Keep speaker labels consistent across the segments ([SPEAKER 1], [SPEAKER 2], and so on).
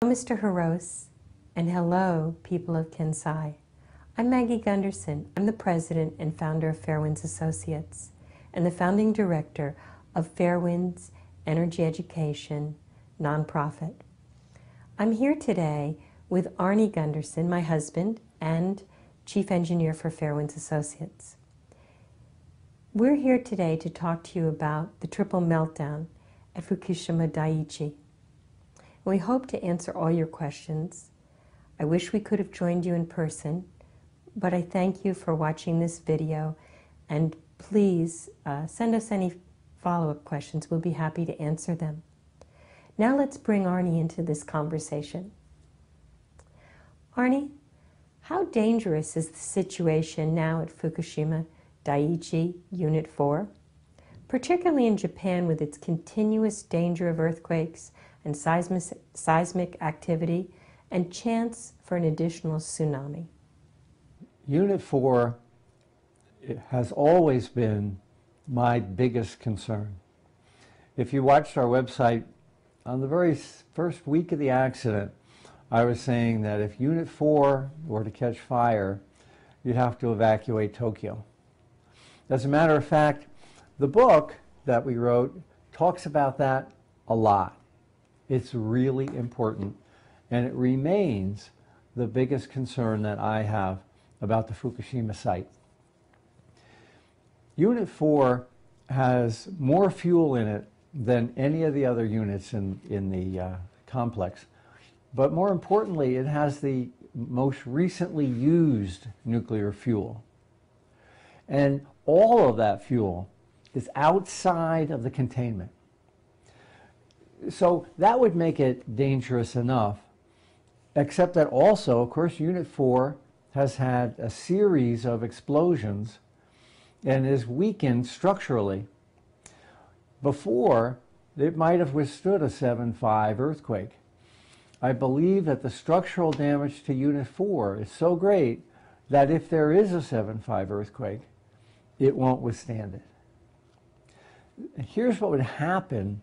[SPEAKER 1] Mr. Haros, and hello, people of Kansai. I'm Maggie Gunderson. I'm the president and founder of Fairwinds Associates and the founding director of Fairwinds Energy Education nonprofit. I'm here today with Arnie Gunderson, my husband, and chief engineer for Fairwinds Associates. We're here today to talk to you about the triple meltdown at Fukushima Daiichi. We hope to answer all your questions. I wish we could have joined you in person, but I thank you for watching this video, and please send us any follow-up questions. We'll be happy to answer them. Now let's bring Arnie into this conversation. Arnie, how dangerous is the situation now at Fukushima Daiichi Unit 4, particularly in Japan with its continuous danger of earthquakes and seismic activity and chance for an additional tsunami?
[SPEAKER 2] Unit 4 has always been my biggest concern. If you watched our website, on the very first week of the accident, I was saying that if Unit 4 were to catch fire, you'd have to evacuate Tokyo. As a matter of fact, the book that we wrote talks about that a lot. It's really important, and it remains the biggest concern that I have about the Fukushima site. Unit 4 has more fuel in it than any of the other units in the complex. But more importantly, it has the most recently used nuclear fuel. And all of that fuel is outside of the containment. So that would make it dangerous enough, except that also, of course, Unit 4 has had a series of explosions and is weakened structurally. Before, it might have withstood a 7.5 earthquake. I believe that the structural damage to Unit 4 is so great that if there is a 7.5 earthquake, it won't withstand it. Here's what would happen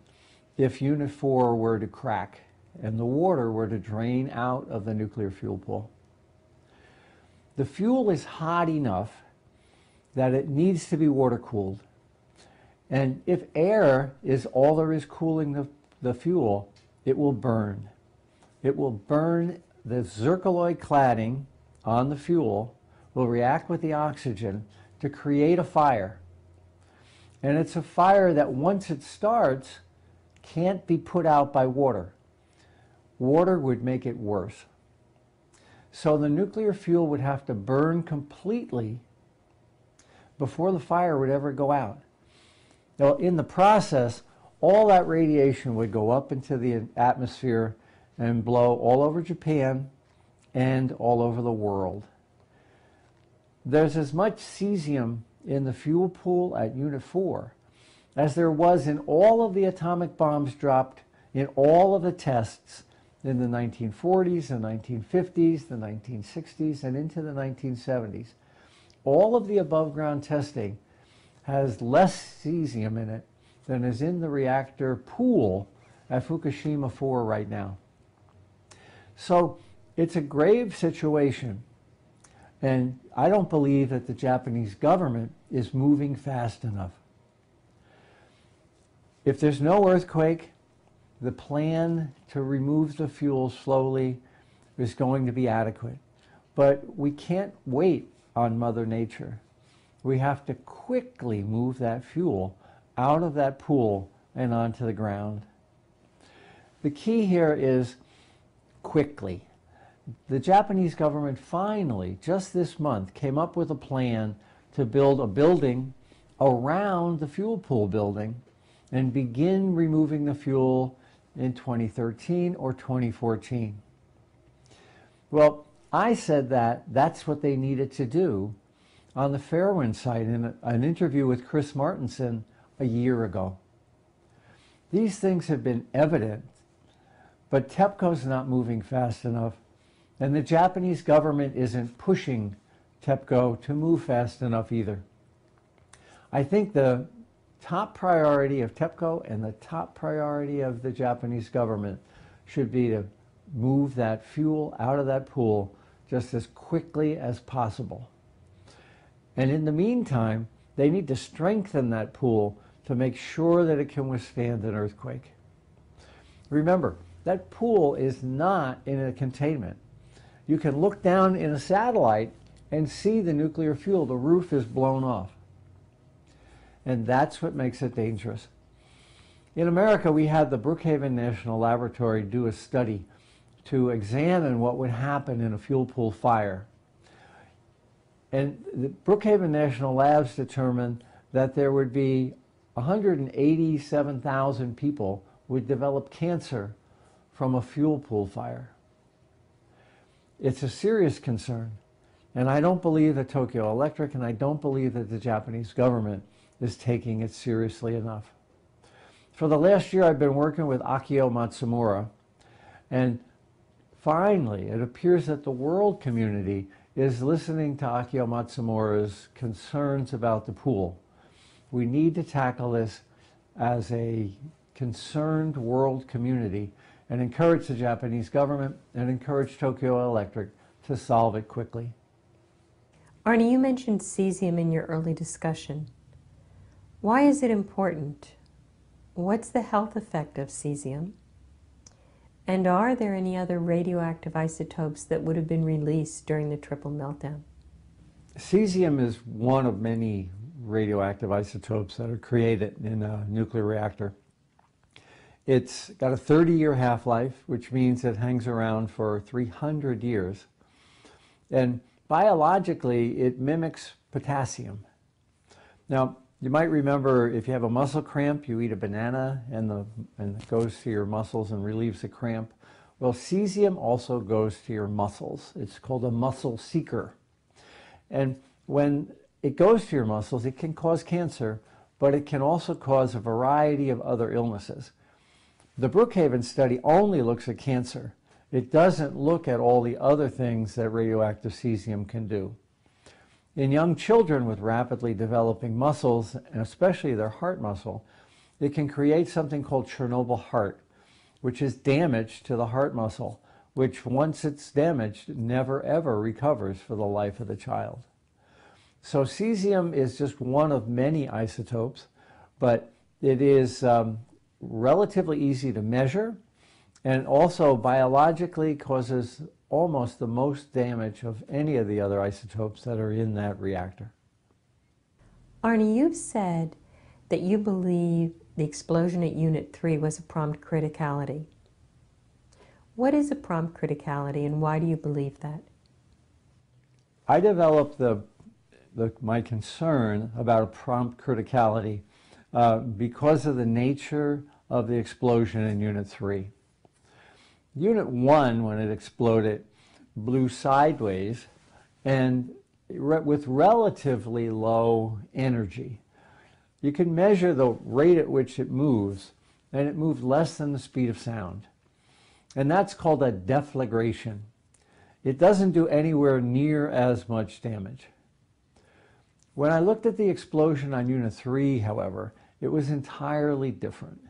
[SPEAKER 2] if Unit 4 were to crack and the water were to drain out of the nuclear fuel pool. The fuel is hot enough that it needs to be water cooled. And if air is all there is cooling the fuel, it will burn. It will burn the zircaloy cladding on the fuel, will react with the oxygen to create a fire. And it's a fire that once it starts, can't be put out by water. Water would make it worse. So the nuclear fuel would have to burn completely before the fire would ever go out. Now, in the process, all that radiation would go up into the atmosphere and blow all over Japan and all over the world. There's as much cesium in the fuel pool at Unit 4 as there was in all of the atomic bombs dropped in all of the tests in the 1940s, the 1950s, the 1960s, and into the 1970s. All of the above ground testing has less cesium in it than is in the reactor pool at Fukushima 4 right now. So it's a grave situation, and I don't believe that the Japanese government is moving fast enough. If there's no earthquake, the plan to remove the fuel slowly is going to be adequate. But we can't wait on Mother Nature. We have to quickly move that fuel out of that pool and onto the ground. The key here is quickly. The Japanese government finally, just this month, came up with a plan to build a building around the fuel pool building and begin removing the fuel in 2013 or 2014. Well, I said that that's what they needed to do on the Fairwinds site in an interview with Chris Martenson a year ago. These things have been evident, but TEPCO's not moving fast enough, and the Japanese government isn't pushing TEPCO to move fast enough either. I think the top priority of TEPCO and the top priority of the Japanese government should be to move that fuel out of that pool just as quickly as possible. And in the meantime, they need to strengthen that pool to make sure that it can withstand an earthquake. Remember, that pool is not in a containment. You can look down in a satellite and see the nuclear fuel. The roof is blown off. And that's what makes it dangerous. In America, we had the Brookhaven National Laboratory do a study to examine what would happen in a fuel pool fire. And the Brookhaven National Labs determined that there would be 187,000 people would develop cancer from a fuel pool fire. It's a serious concern. And I don't believe that Tokyo Electric and I don't believe that the Japanese government is taking it seriously enough. For the last year, I've been working with Akio Matsumura, and finally, it appears that the world community is listening to Akio Matsumura's concerns about the pool. We need to tackle this as a concerned world community and encourage the Japanese government and encourage Tokyo Electric to solve it quickly.
[SPEAKER 1] Arnie, you mentioned cesium in your early discussion. Why is it important? What's the health effect of cesium? And are there any other radioactive isotopes that would have been released during the triple meltdown?
[SPEAKER 2] Cesium is one of many radioactive isotopes that are created in a nuclear reactor. It's got a 30-year half-life, which means it hangs around for 300 years. And biologically, it mimics potassium. Now, you might remember if you have a muscle cramp, you eat a banana and it goes to your muscles and relieves the cramp. Well, cesium also goes to your muscles. It's called a muscle seeker. And when it goes to your muscles, it can cause cancer, but it can also cause a variety of other illnesses. The Brookhaven study only looks at cancer. It doesn't look at all the other things that radioactive cesium can do. In young children with rapidly developing muscles, and especially their heart muscle, it can create something called Chernobyl heart, which is damage to the heart muscle, which once it's damaged, never ever recovers for the life of the child. So cesium is just one of many isotopes, but it is relatively easy to measure, and also biologically causes almost the most damage of any of the other isotopes that are in that reactor.
[SPEAKER 1] Arnie, you've said that you believe the explosion at Unit 3 was a prompt criticality. What is a prompt criticality, and why do you believe that?
[SPEAKER 2] I developed my concern about a prompt criticality because of the nature of the explosion in Unit 3. Unit 1, when it exploded, blew sideways and with relatively low energy. You can measure the rate at which it moves, and it moved less than the speed of sound. And that's called a deflagration. It doesn't do anywhere near as much damage. When I looked at the explosion on Unit 3, however, it was entirely different.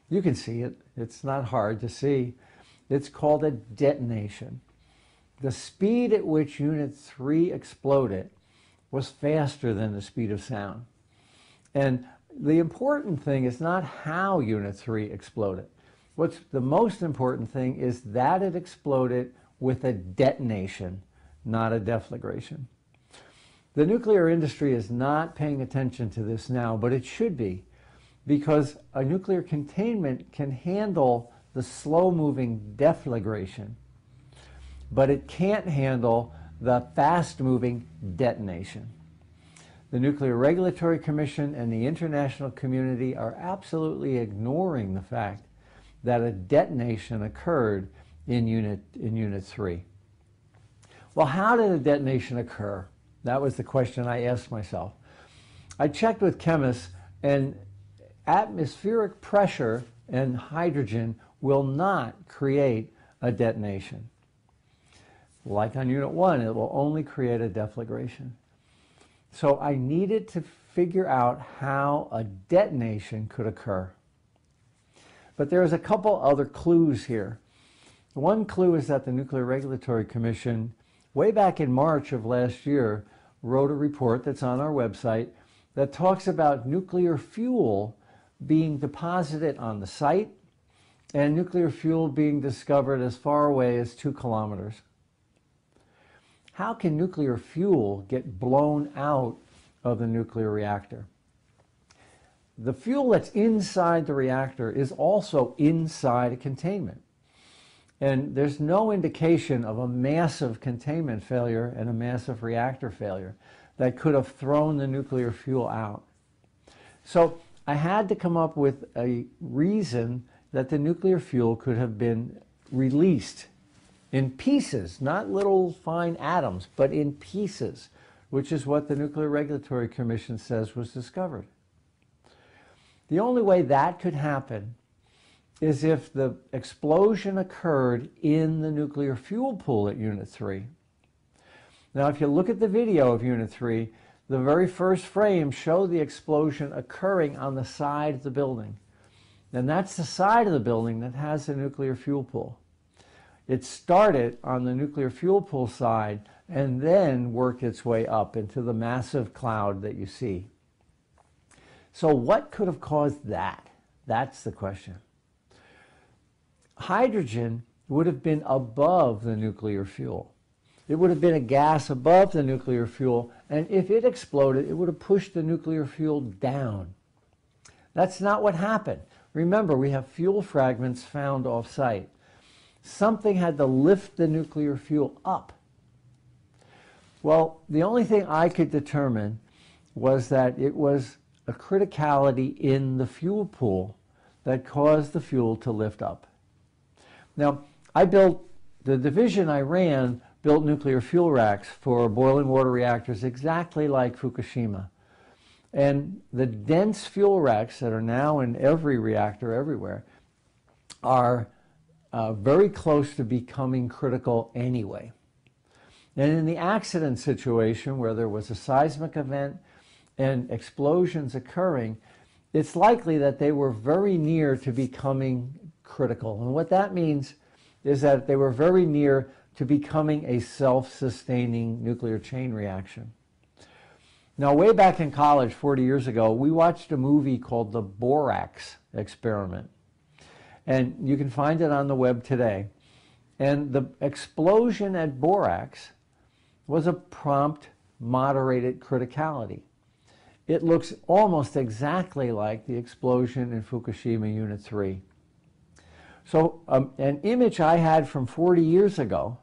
[SPEAKER 2] You can see it. It's not hard to see. It's called a detonation. The speed at which Unit 3 exploded was faster than the speed of sound. And the important thing is not how Unit 3 exploded. What's the most important thing is that it exploded with a detonation, not a deflagration. The nuclear industry is not paying attention to this now, but it should be, because a nuclear containment can handle the slow-moving deflagration, but it can't handle the fast-moving detonation. The Nuclear Regulatory Commission and the international community are absolutely ignoring the fact that a detonation occurred in Unit 3. Well, how did a detonation occur? That was the question I asked myself. I checked with chemists, and atmospheric pressure and hydrogen will not create a detonation. Like on Unit 1, it will only create a deflagration. So I needed to figure out how a detonation could occur. But there's a couple other clues here. One clue is that the Nuclear Regulatory Commission, way back in March of last year, wrote a report that's on our website that talks about nuclear fuel being deposited on the site and nuclear fuel being discovered as far away as 2 kilometers. How can nuclear fuel get blown out of the nuclear reactor? The fuel that's inside the reactor is also inside a containment. And there's no indication of a massive containment failure and a massive reactor failure that could have thrown the nuclear fuel out. So I had to come up with a reason that the nuclear fuel could have been released in pieces, not little fine atoms, but in pieces, which is what the Nuclear Regulatory Commission says was discovered. The only way that could happen is if the explosion occurred in the nuclear fuel pool at Unit 3. Now, if you look at the video of Unit 3, the very first frame showed the explosion occurring on the side of the building. And that's the side of the building that has the nuclear fuel pool. It started on the nuclear fuel pool side and then worked its way up into the massive cloud that you see. So what could have caused that? That's the question. Hydrogen would have been above the nuclear fuel. It would have been a gas above the nuclear fuel, and if it exploded, it would have pushed the nuclear fuel down. That's not what happened. Remember, we have fuel fragments found off-site. Something had to lift the nuclear fuel up. Well, the only thing I could determine was that it was a criticality in the fuel pool that caused the fuel to lift up. Now, the division I ran built nuclear fuel racks for boiling water reactors exactly like Fukushima. And the dense fuel racks that are now in every reactor everywhere are very close to becoming critical anyway. And in the accident situation where there was a seismic event and explosions occurring, it's likely that they were very near to becoming critical. And what that means is that they were very near to becoming a self-sustaining nuclear chain reaction. Now, way back in college 40 years ago, we watched a movie called The Borax Experiment. And you can find it on the web today. And the explosion at Borax was a prompt, moderated criticality. It looks almost exactly like the explosion in Fukushima Unit 3. So an image I had from 40 years ago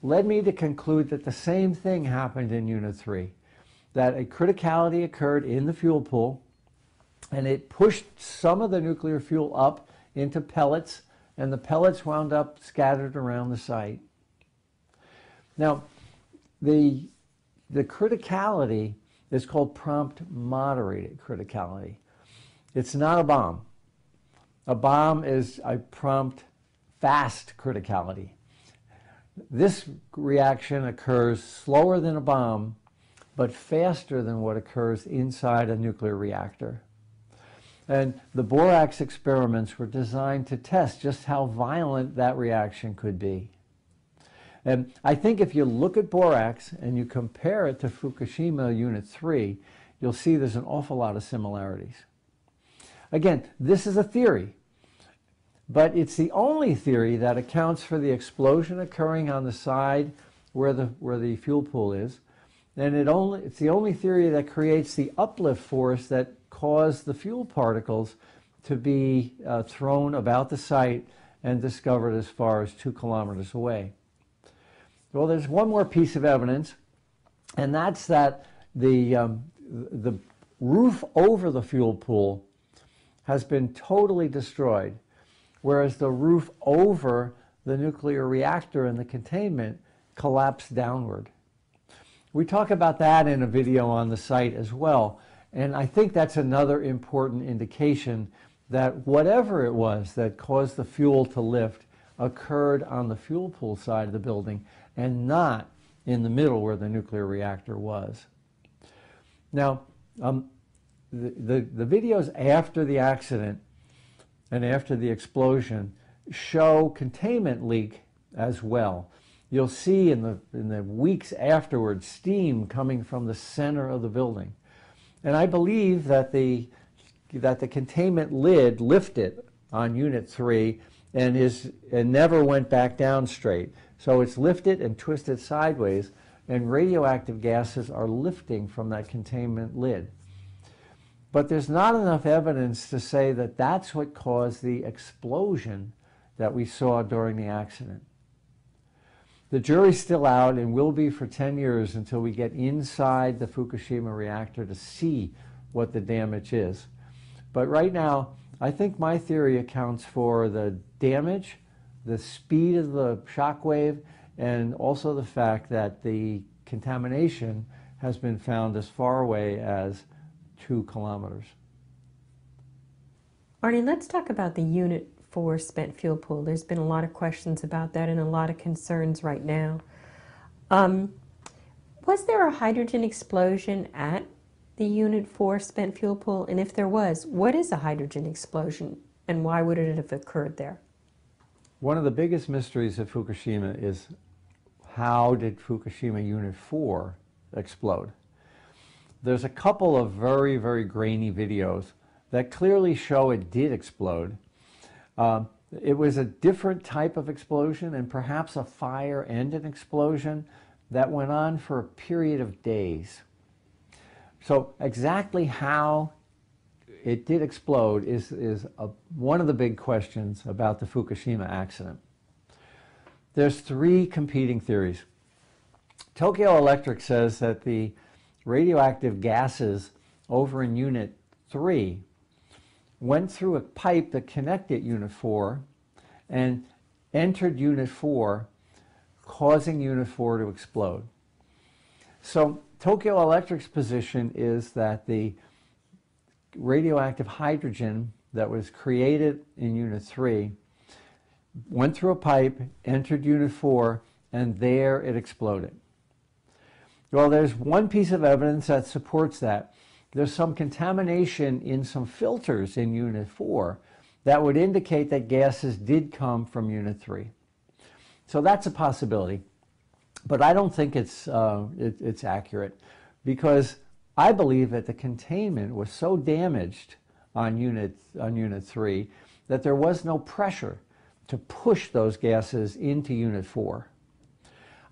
[SPEAKER 2] led me to conclude that the same thing happened in Unit 3, that a criticality occurred in the fuel pool, and it pushed some of the nuclear fuel up into pellets, and the pellets wound up scattered around the site. Now, the criticality is called prompt moderated criticality. It's not a bomb. A bomb is a prompt fast criticality. This reaction occurs slower than a bomb, but faster than what occurs inside a nuclear reactor. And the borax experiments were designed to test just how violent that reaction could be. And I think if you look at borax and you compare it to Fukushima Unit 3, you'll see there's an awful lot of similarities. Again, this is a theory, but it's the only theory that accounts for the explosion occurring on the side where the fuel pool is, and it's the only theory that creates the uplift force that caused the fuel particles to be thrown about the site and discovered as far as 2 kilometers away. Well, there's one more piece of evidence, and that's that the roof over the fuel pool has been totally destroyed, whereas the roof over the nuclear reactor and the containment collapsed downward. We talk about that in a video on the site as well, and I think that's another important indication that whatever it was that caused the fuel to lift occurred on the fuel pool side of the building and not in the middle where the nuclear reactor was. Now, the videos after the accident and after the explosion show containment leak as well. You'll see in the weeks afterwards steam coming from the center of the building. And I believe that the containment lid lifted on Unit 3 and never went back down straight. So it's lifted and twisted sideways, and radioactive gases are lifting from that containment lid. But there's not enough evidence to say that that's what caused the explosion that we saw during the accident. The jury's still out and will be for 10 years until we get inside the Fukushima reactor to see what the damage is. But right now, I think my theory accounts for the damage, the speed of the shock wave, and also the fact that the contamination has been found as far away as 2 kilometers.
[SPEAKER 1] Arnie, let's talk about the Unit 4 spent fuel pool. There's been a lot of questions about that and a lot of concerns right now. Was there a hydrogen explosion at the Unit 4 spent fuel pool? And if there was, what is a hydrogen explosion and why would it have occurred there?
[SPEAKER 2] One of the biggest mysteries of Fukushima is how did Fukushima Unit 4 explode? There's a couple of very, very grainy videos that clearly show it did explode. It was a different type of explosion and perhaps a fire and an explosion that went on for a period of days. So exactly how it did explode is one of the big questions about the Fukushima accident. There's 3 competing theories. Tokyo Electric says that the radioactive gases over in Unit 3 went through a pipe that connected Unit 4 and entered Unit 4, causing Unit 4 to explode. So Tokyo Electric's position is that the radioactive hydrogen that was created in Unit 3 went through a pipe, entered Unit 4, and there it exploded. Well, there's one piece of evidence that supports that. There's some contamination in some filters in Unit 4 that would indicate that gases did come from Unit 3. So that's a possibility. But I don't think it's accurate, because I believe that the containment was so damaged on Unit 3 that there was no pressure to push those gases into Unit 4.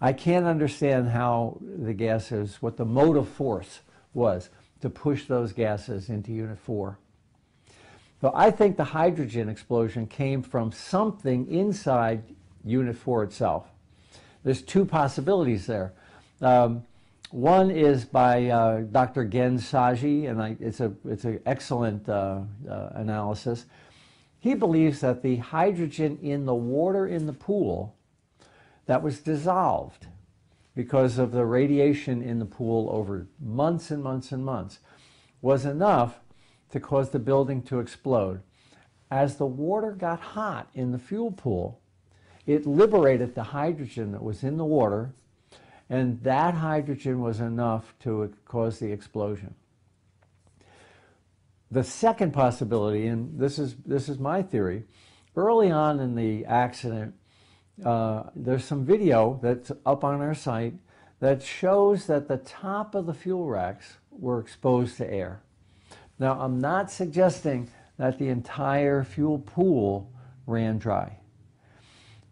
[SPEAKER 2] I can't understand how the gases, what the motive force was to push those gases into Unit 4. So I think the hydrogen explosion came from something inside Unit 4 itself. There's 2 possibilities there. One is by Dr. Gen Saji, and it's an excellent analysis. He believes that the hydrogen in the water in the pool that was dissolved because of the radiation in the pool over months and months and months was enough to cause the building to explode. As the water got hot in the fuel pool, it liberated the hydrogen that was in the water, and that hydrogen was enough to cause the explosion. The second possibility, and this is my theory, early on in the accident, there's some video that's up on our site that shows that the top of the fuel racks were exposed to air. Now, I'm not suggesting that the entire fuel pool ran dry,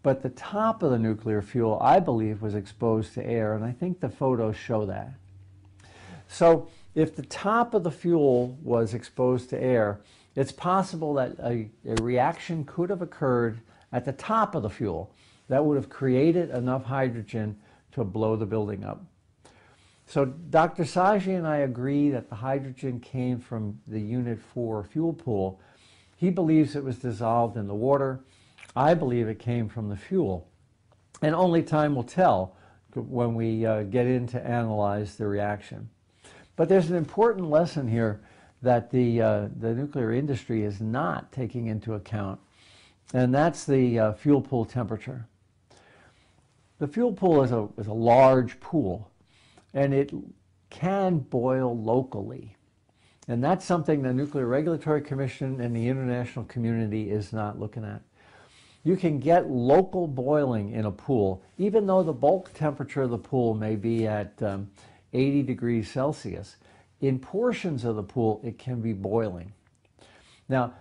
[SPEAKER 2] but the top of the nuclear fuel, I believe, was exposed to air, and I think the photos show that. So if the top of the fuel was exposed to air, it's possible that a reaction could have occurred at the top of the fuel that would have created enough hydrogen to blow the building up. So Dr. Saji and I agree that the hydrogen came from the Unit 4 fuel pool. He believes it was dissolved in the water. I believe it came from the fuel. And only time will tell when we get in to analyze the reaction. But there's an important lesson here that the nuclear industry is not taking into account, and that's the fuel pool temperature. The fuel pool is a large pool, and it can boil locally. And that's something the Nuclear Regulatory Commission and the international community is not looking at. You can get local boiling in a pool, even though the bulk temperature of the pool may be at 80 degrees Celsius. In portions of the pool, it can be boiling. Now,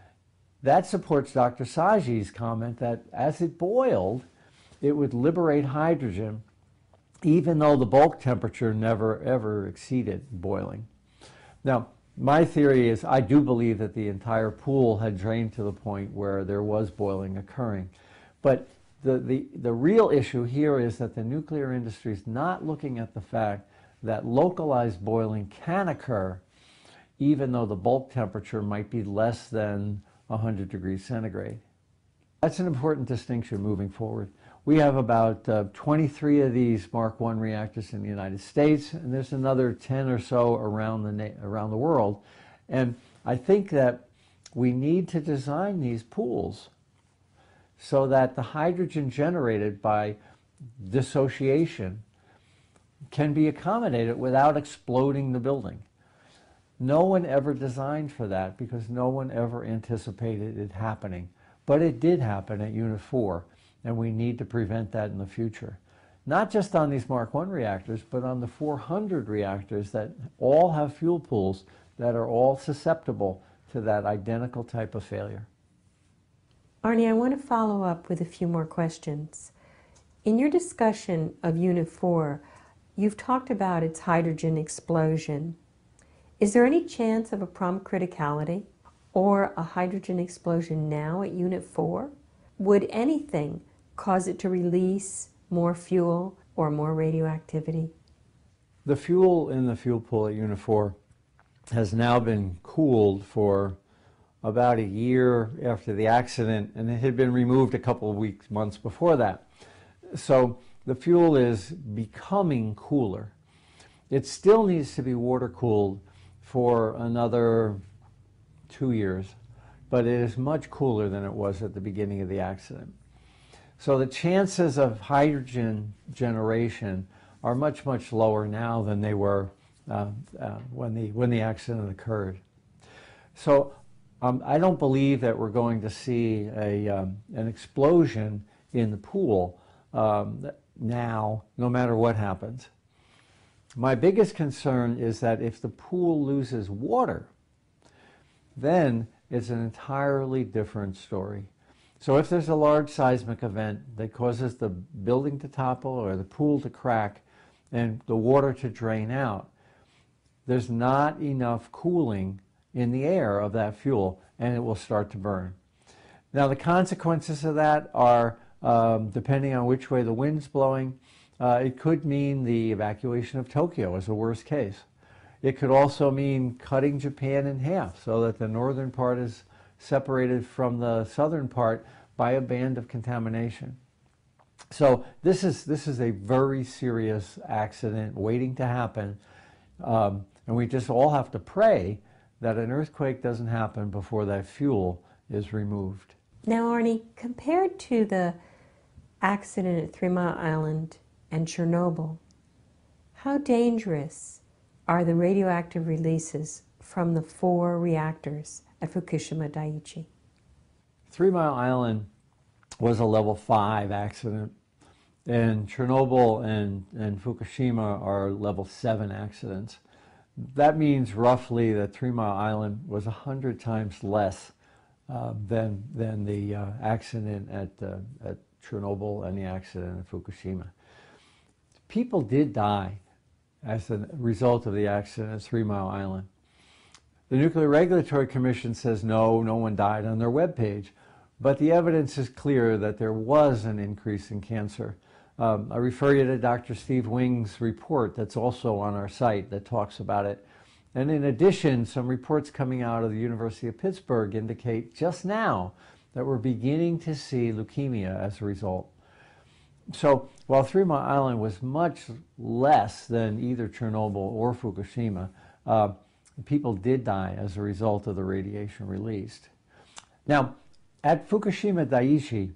[SPEAKER 2] that supports Dr. Saji's comment that as it boiled, it would liberate hydrogen, even though the bulk temperature never ever exceeded boiling. Now, my theory is I do believe that the entire pool had drained to the point where there was boiling occurring. But the real issue here is that the nuclear industry is not looking at the fact that localized boiling can occur even though the bulk temperature might be less than 100 degrees centigrade. That's an important distinction moving forward. We have about 23 of these Mark I reactors in the United States, and there's another 10 or so around the world. And I think that we need to design these pools so that the hydrogen generated by dissociation can be accommodated without exploding the building. No one ever designed for that because no one ever anticipated it happening. But it did happen at Unit 4. And we need to prevent that in the future. Not just on these Mark I reactors, but on the 400 reactors that all have fuel pools that are all susceptible to that identical type of failure.
[SPEAKER 1] Arnie, I want to follow up with a few more questions. In your discussion of Unit 4, you've talked about its hydrogen explosion. Is there any chance of a prompt criticality or a hydrogen explosion now at Unit 4? Would anything cause it to release more fuel or more radioactivity?
[SPEAKER 2] The fuel in the fuel pool at Unit 4 has now been cooled for about a year after the accident, and it had been removed a couple of weeks, months before that. So the fuel is becoming cooler. It still needs to be water cooled for another 2 years, but it is much cooler than it was at the beginning of the accident. So the chances of hydrogen generation are much, much lower now than they were when the accident occurred. So I don't believe that we're going to see an explosion in the pool now, no matter what happens. My biggest concern is that if the pool loses water, then it's an entirely different story. So if there's a large seismic event that causes the building to topple or the pool to crack and the water to drain out, there's not enough cooling in the air of that fuel and it will start to burn. Now the consequences of that are, depending on which way the wind's blowing, it could mean the evacuation of Tokyo as a worst case. It could also mean cutting Japan in half so that the northern part is separated from the southern part by a band of contamination. So this is a very serious accident waiting to happen, and we just all have to pray that an earthquake doesn't happen before that fuel is removed.
[SPEAKER 1] Now, Arnie, compared to the accident at 3 Mile Island and Chernobyl, how dangerous are the radioactive releases from the 4 reactors at Fukushima Daiichi?
[SPEAKER 2] 3 Mile Island was a level 5 accident, and Chernobyl and Fukushima are level 7 accidents. That means roughly that 3 Mile Island was 100 times less than the accident at Chernobyl and the accident at Fukushima. People did die as a result of the accident at 3 Mile Island. The Nuclear Regulatory Commission says no one died on their webpage, but the evidence is clear that there was an increase in cancer. I refer you to Dr. Steve Wing's report that's also on our site that talks about it. And in addition, some reports coming out of the University of Pittsburgh indicate just now that we're beginning to see leukemia as a result. So while 3 Mile Island was much less than either Chernobyl or Fukushima, people did die as a result of the radiation released. Now, at Fukushima Daiichi,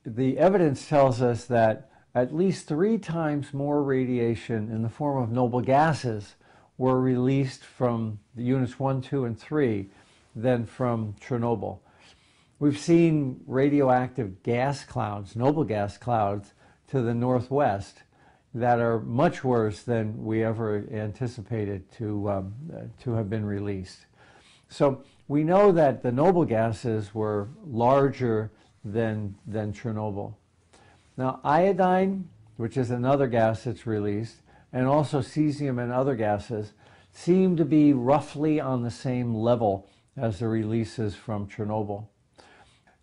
[SPEAKER 2] the evidence tells us that at least 3 times more radiation in the form of noble gases were released from the units 1, 2, and 3 than from Chernobyl. We've seen radioactive gas clouds, noble gas clouds, to the northwest that are much worse than we ever anticipated to have been released. So we know that the noble gases were larger than Chernobyl. Now, iodine, which is another gas that's released, and also cesium and other gases, seem to be roughly on the same level as the releases from Chernobyl.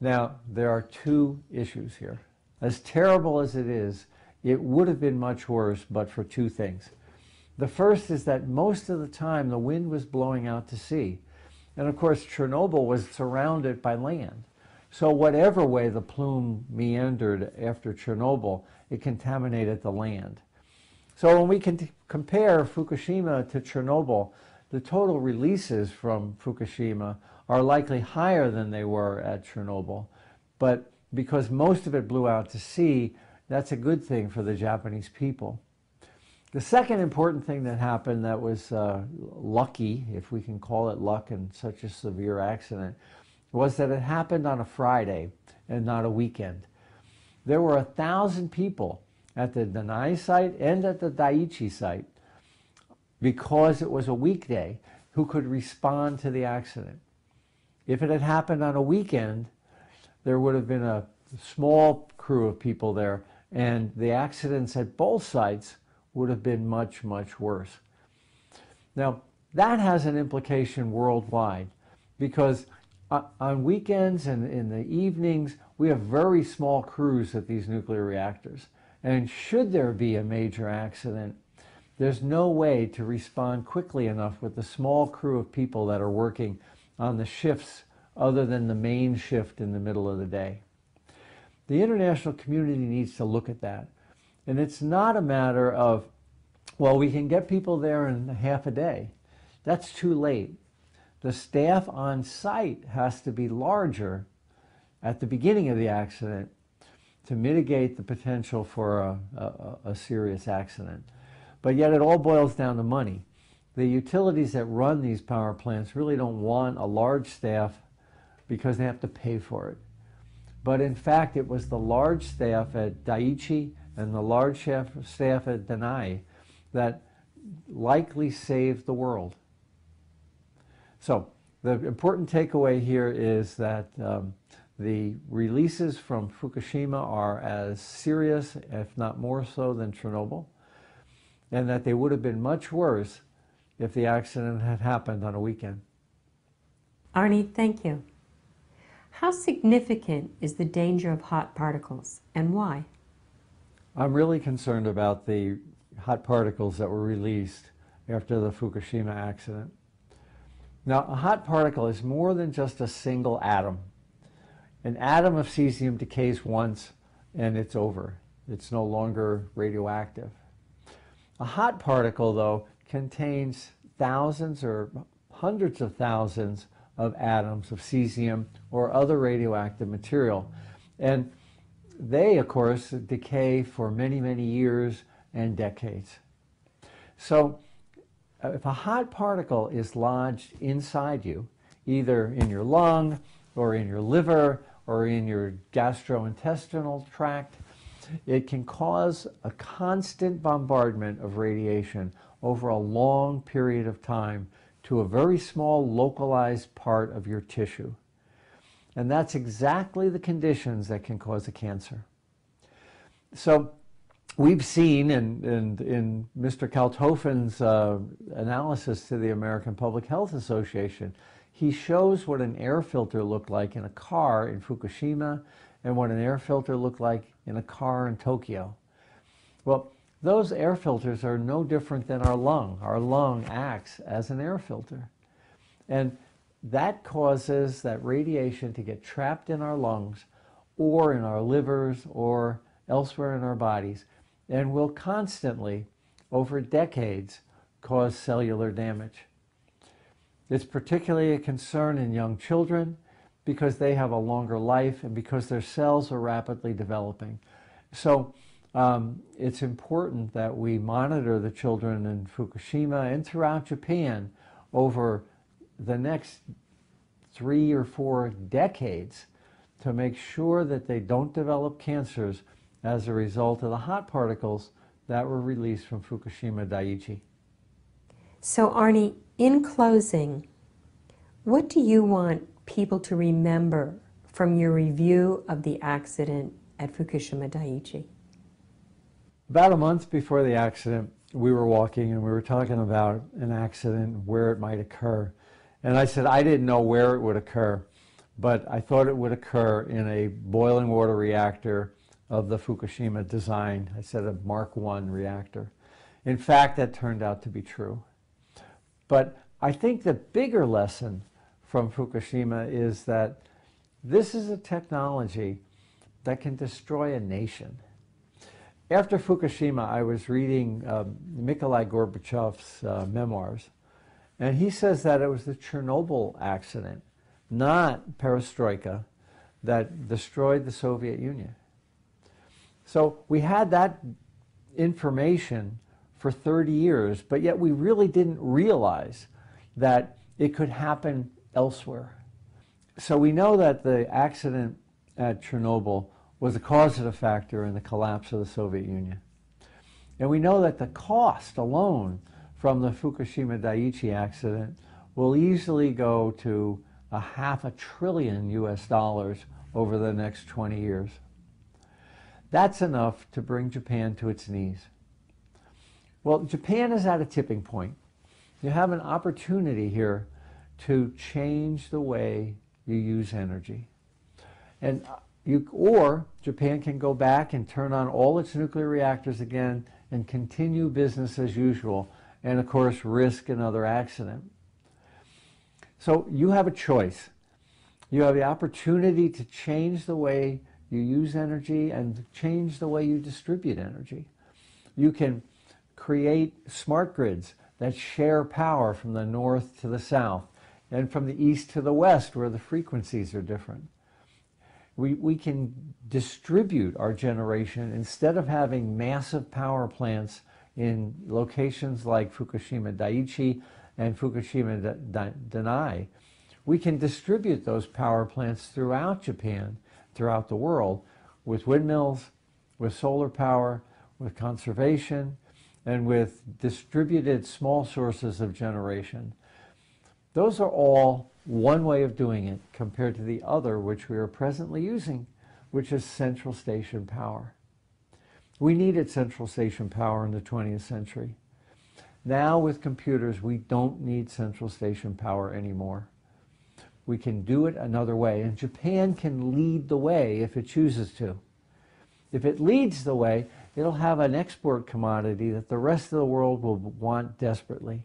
[SPEAKER 2] Now, there are two issues here. As terrible as it is, it would have been much worse but for two things. The first is that most of the time the wind was blowing out to sea. And of course, Chernobyl was surrounded by land. So whatever way the plume meandered after Chernobyl, it contaminated the land. So when we can compare Fukushima to Chernobyl, the total releases from Fukushima are likely higher than they were at Chernobyl. But because most of it blew out to sea, that's a good thing for the Japanese people. The second important thing that happened that was lucky, if we can call it luck in such a severe accident, was that it happened on a Friday and not a weekend. There were 1,000 people at the Daiichi site and at the Daiichi site because it was a weekday who could respond to the accident. If it had happened on a weekend, there would have been a small crew of people there, and the accidents at both sites would have been much, much worse. Now, that has an implication worldwide because on weekends and in the evenings, we have very small crews at these nuclear reactors. And should there be a major accident, there's no way to respond quickly enough with the small crew of people that are working on the shifts other than the main shift in the middle of the day. The international community needs to look at that. And it's not a matter of, well, we can get people there in half a day. That's too late. The staff on site has to be larger at the beginning of the accident to mitigate the potential for a serious accident. But yet it all boils down to money. The utilities that run these power plants really don't want a large staff because they have to pay for it. But in fact, it was the large staff at Daiichi and the large staff at Daiichi that likely saved the world. So the important takeaway here is that the releases from Fukushima are as serious, if not more so, than Chernobyl, and that they would have been much worse if the accident had happened on a weekend.
[SPEAKER 1] Arnie, thank you. How significant is the danger of hot particles, and why?
[SPEAKER 2] I'm really concerned about the hot particles that were released after the Fukushima accident. Now, a hot particle is more than just a single atom. An atom of cesium decays once and it's over. It's no longer radioactive. A hot particle, though, contains thousands or hundreds of thousands of atoms of cesium or other radioactive material. And they, of course, decay for many, many years and decades. So if a hot particle is lodged inside you, either in your lung or in your liver or in your gastrointestinal tract, it can cause a constant bombardment of radiation over a long period of time to a very small localized part of your tissue. And that's exactly the conditions that can cause a cancer. So we've seen in Mr. Kaltofen's analysis to the American Public Health Association, he shows what an air filter looked like in a car in Fukushima and what an air filter looked like in a car in Tokyo. Well, those air filters are no different than our lung. Our lung acts as an air filter. And that causes that radiation to get trapped in our lungs or in our livers or elsewhere in our bodies and will constantly, over decades, cause cellular damage. It's particularly a concern in young children because they have a longer life and because their cells are rapidly developing. So it's important that we monitor the children in Fukushima and throughout Japan over the next 3 or 4 decades to make sure that they don't develop cancers as a result of the hot particles that were released from Fukushima Daiichi.
[SPEAKER 1] So Arnie, in closing, what do you want people to remember from your review of the accident at Fukushima Daiichi?
[SPEAKER 2] About a month before the accident, we were walking and we were talking about an accident, where it might occur. And I said I didn't know where it would occur, but I thought it would occur in a boiling water reactor of the Fukushima design. I said a Mark I reactor. In fact, that turned out to be true. But I think the bigger lesson from Fukushima is that this is a technology that can destroy a nation. After Fukushima, I was reading Mikhail Gorbachev's memoirs, and he says that it was the Chernobyl accident, not perestroika, that destroyed the Soviet Union. So we had that information for 30 years, but yet we really didn't realize that it could happen elsewhere. So we know that the accident at Chernobyl was a causative factor in the collapse of the Soviet Union. And we know that the cost alone from the Fukushima Daiichi accident will easily go to $500 billion US over the next 20 years. That's enough to bring Japan to its knees. Well, Japan is at a tipping point. You have an opportunity here to change the way you use energy. And or Japan can go back and turn on all its nuclear reactors again and continue business as usual, and of course risk another accident. So you have a choice. You have the opportunity to change the way you use energy and change the way you distribute energy. You can create smart grids that share power from the north to the south and from the east to the west, where the frequencies are different. We can distribute our generation instead of having massive power plants in locations like Fukushima Daiichi and Fukushima Daiichi. We can distribute those power plants throughout Japan, throughout the world, with windmills, with solar power, with conservation, and with distributed small sources of generation. Those are all one way of doing it compared to the other which we are presently using, which is central station power. We needed central station power in the 20th century. Now with computers, we don't need central station power anymore. We can do it another way, and Japan can lead the way if it chooses to. If it leads the way, it'll have an export commodity that the rest of the world will want desperately.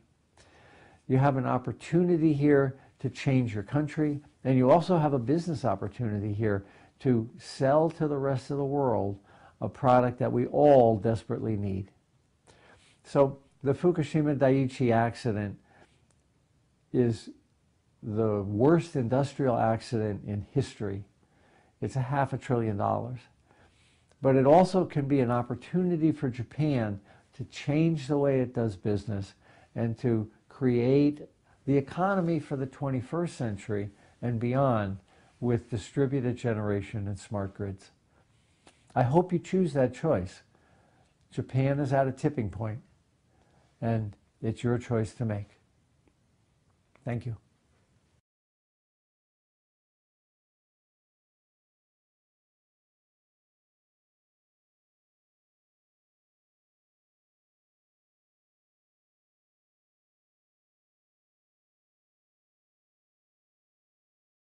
[SPEAKER 2] You have an opportunity here to change your country, and you also have a business opportunity here to sell to the rest of the world a product that we all desperately need. So the Fukushima Daiichi accident is the worst industrial accident in history. It's $500 billion. But it also can be an opportunity for Japan to change the way it does business and to create the economy for the 21st century and beyond with distributed generation and smart grids. I hope you choose that choice. Japan is at a tipping point, and it's your choice to make. Thank you.